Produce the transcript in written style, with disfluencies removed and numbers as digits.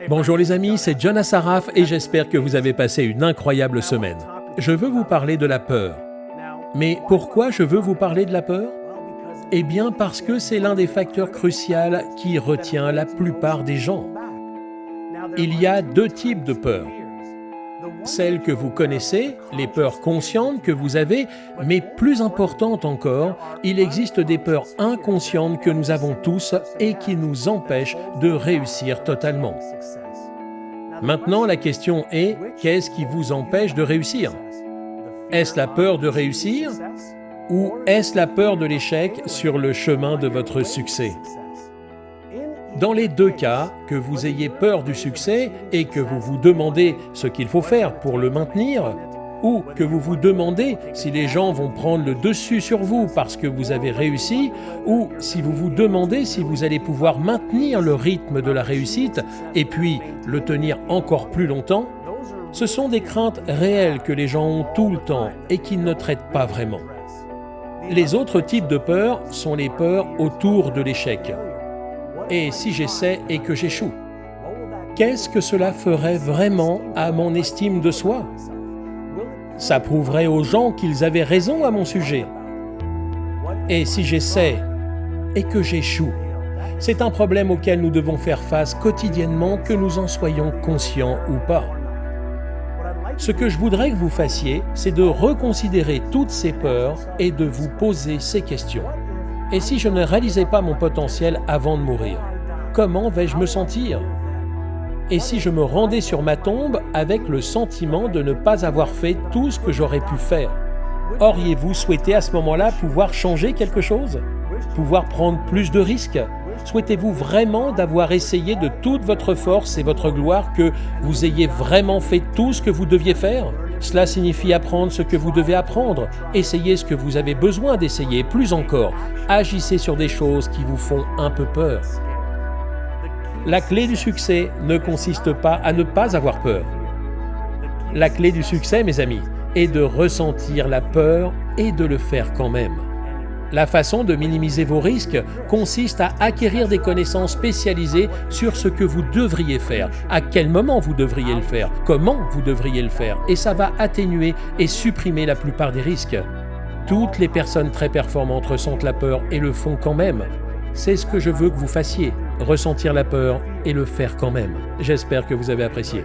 Bonjour les amis, c'est John Assaraf et j'espère que vous avez passé une incroyable semaine. Je veux vous parler de la peur. Mais pourquoi je veux vous parler de la peur? Eh bien parce que c'est l'un des facteurs cruciaux qui retient la plupart des gens. Il y a deux types de peurs. Celles que vous connaissez, les peurs conscientes que vous avez, mais plus importante encore, il existe des peurs inconscientes que nous avons tous et qui nous empêchent de réussir totalement. Maintenant, la question est, qu'est-ce qui vous empêche de réussir? Est-ce la peur de réussir ou est-ce la peur de l'échec sur le chemin de votre succès? Dans les deux cas, que vous ayez peur du succès et que vous vous demandez ce qu'il faut faire pour le maintenir, ou que vous vous demandez si les gens vont prendre le dessus sur vous parce que vous avez réussi, ou si vous vous demandez si vous allez pouvoir maintenir le rythme de la réussite et puis le tenir encore plus longtemps, ce sont des craintes réelles que les gens ont tout le temps et qui ne traitent pas vraiment. Les autres types de peurs sont les peurs autour de l'échec. Et si j'essaie et que j'échoue? Qu'est-ce que cela ferait vraiment à mon estime de soi? Ça prouverait aux gens qu'ils avaient raison à mon sujet. Et si j'essaie et que j'échoue? C'est un problème auquel nous devons faire face quotidiennement, que nous en soyons conscients ou pas. Ce que je voudrais que vous fassiez, c'est de reconsidérer toutes ces peurs et de vous poser ces questions. Et si je ne réalisais pas mon potentiel avant de mourir, comment vais-je me sentir? Et si je me rendais sur ma tombe avec le sentiment de ne pas avoir fait tout ce que j'aurais pu faire? Auriez-vous souhaité à ce moment-là pouvoir changer quelque chose? Pouvoir prendre plus de risques? Souhaitez-vous vraiment d'avoir essayé de toute votre force et votre gloire, que vous ayez vraiment fait tout ce que vous deviez faire? Cela signifie apprendre ce que vous devez apprendre, essayez ce que vous avez besoin d'essayer, plus encore, agissez sur des choses qui vous font un peu peur. La clé du succès ne consiste pas à ne pas avoir peur. La clé du succès, mes amis, est de ressentir la peur et de le faire quand même. La façon de minimiser vos risques consiste à acquérir des connaissances spécialisées sur ce que vous devriez faire, à quel moment vous devriez le faire, comment vous devriez le faire, et ça va atténuer et supprimer la plupart des risques. Toutes les personnes très performantes ressentent la peur et le font quand même. C'est ce que je veux que vous fassiez, ressentir la peur et le faire quand même. J'espère que vous avez apprécié.